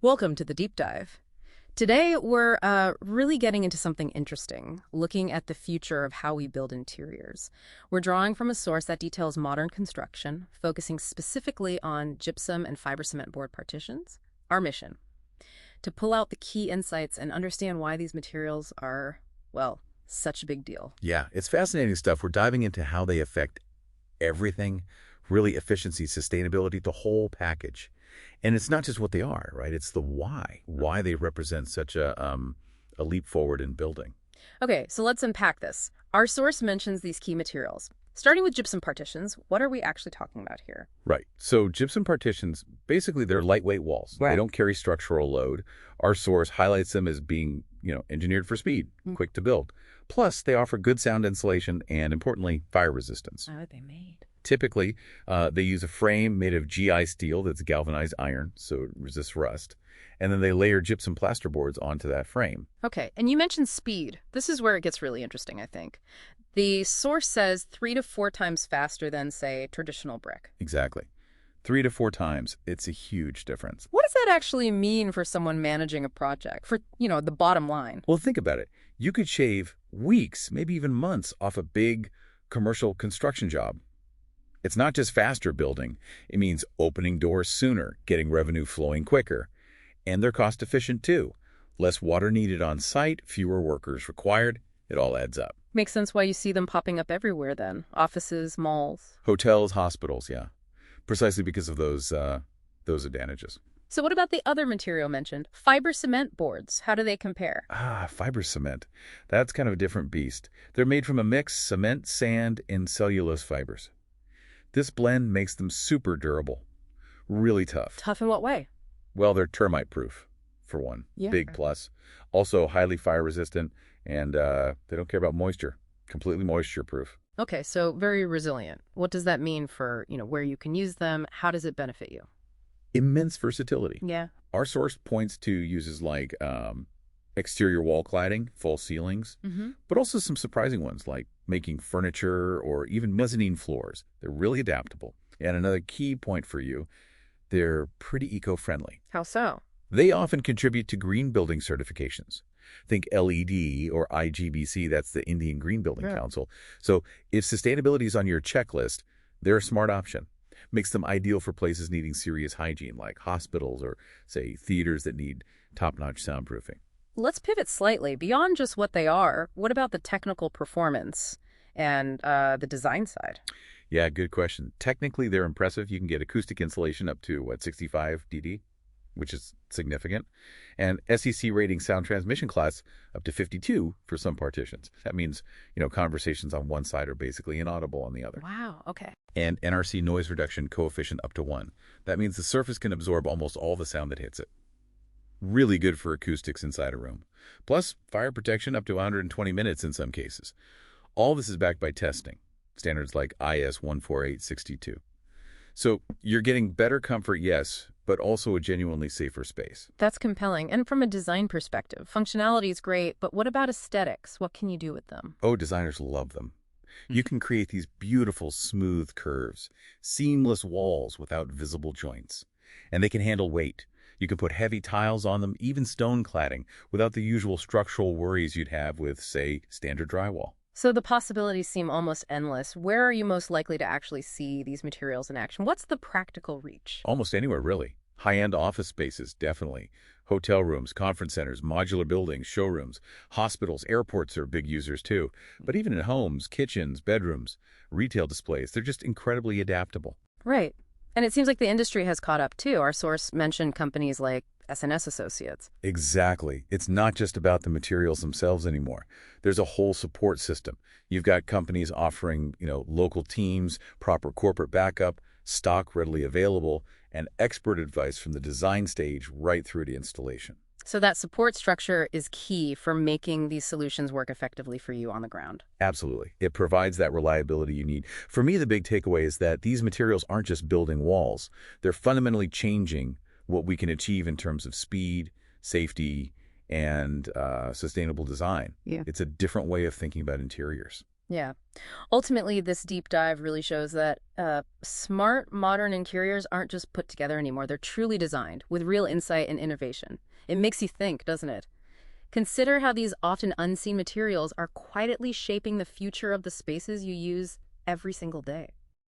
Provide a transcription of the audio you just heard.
Welcome to the deep dive. Today, we're really getting into something interesting, looking at the future of how we build interiors. We're drawing from a source that details modern construction, focusing specifically on gypsum and fiber cement board partitions. Our mission, to pull out the key insights and understand why these materials are, well, such a big deal. Yeah, it's fascinating stuff. We're diving into how they affect everything, really efficiency, sustainability, the whole package. And it's not just what they are, right? It's the why they represent such a leap forward in building. Okay, so let's unpack this. Our source mentions these key materials. Starting with gypsum partitions, what are we actually talking about here? Right. So gypsum partitions, basically they're lightweight walls. They Right. don't carry structural load. Our source highlights them as being, engineered for speed, quick to build. Plus, they offer good sound insulation and, importantly, fire resistance. How are they made? Typically, they use a frame made of GI steel that's galvanized iron, so it resists rust. And then they layer gypsum plasterboards onto that frame. Okay, and you mentioned speed. This is where it gets really interesting, I think. The source says 3 to 4 times faster than, say, traditional brick. Exactly. 3 to 4 times. It's a huge difference. What does that actually mean for someone managing a project, for, the bottom line? Well, think about it. You could shave weeks, maybe even months, off a big commercial construction job. It's not just faster building. It means opening doors sooner, getting revenue flowing quicker. And they're cost efficient too. Less water needed on site, fewer workers required. It all adds up. Makes sense why you see them popping up everywhere then. Offices, malls. Hotels, hospitals, yeah. Precisely because of those advantages. So what about the other material mentioned? Fiber cement boards. How do they compare? Fiber cement. That's kind of a different beast. They're made from a mix cement, sand, and cellulose fibers. This blend makes them super durable. Really tough. Tough in what way? Well, they're termite proof, for one. Yeah. Big plus. Also highly fire resistant, and they don't care about moisture. Completely moisture proof. Okay, so very resilient. What does that mean for, where you can use them? How does it benefit you? Immense versatility. Yeah. Our source points to uses like exterior wall cladding, false ceilings, but also some surprising ones like making furniture or even mezzanine floors. They're really adaptable. And another key point for you, they're pretty eco-friendly. How so? They often contribute to green building certifications. Think LED or IGBC, that's the Indian Green Building Yeah. Council. So if sustainability is on your checklist, they're a smart option. Makes them ideal for places needing serious hygiene, like hospitals or, say, theaters that need top-notch soundproofing. Let's pivot slightly. Beyond just what they are, what about the technical performance and the design side? Yeah, good question. Technically, they're impressive. You can get acoustic insulation up to, 65 dD, which is significant. And SEC rating sound transmission class up to 52 for some partitions. That means, conversations on one side are basically inaudible on the other. Wow, okay. And NRC noise reduction coefficient up to 1. That means the surface can absorb almost all the sound that hits it. Really good for acoustics inside a room. Plus, fire protection up to 120 minutes in some cases. All this is backed by testing, standards like IS 14862. So you're getting better comfort, yes, but also a genuinely safer space. That's compelling. And from a design perspective, functionality is great, but what about aesthetics? What can you do with them? Oh, designers love them. You can create these beautiful, smooth curves, seamless walls without visible joints. And they can handle weight. You can put heavy tiles on them, even stone cladding, without the usual structural worries you'd have with, say, standard drywall. So the possibilities seem almost endless. Where are you most likely to actually see these materials in action? What's the practical reach? Almost anywhere, really. High-end office spaces, definitely. Hotel rooms, conference centers, modular buildings, showrooms, hospitals, airports are big users too. But even in homes, kitchens, bedrooms, retail displays, they're just incredibly adaptable. Right. And it seems like the industry has caught up too. Our source mentioned companies like S&S Associates. Exactly. It's not just about the materials themselves anymore. There's a whole support system. You've got companies offering, local teams, proper corporate backup, stock readily available, and expert advice from the design stage right through to installation. So that support structure is key for making these solutions work effectively for you on the ground. Absolutely. It provides that reliability you need. For me, the big takeaway is that these materials aren't just building walls. They're fundamentally changing what we can achieve in terms of speed, safety, and sustainable design. Yeah. It's a different way of thinking about interiors. Yeah. Ultimately, this deep dive really shows that smart, modern interiors aren't just put together anymore. They're truly designed with real insight and innovation. It makes you think, doesn't it? Consider how these often unseen materials are quietly shaping the future of the spaces you use every single day.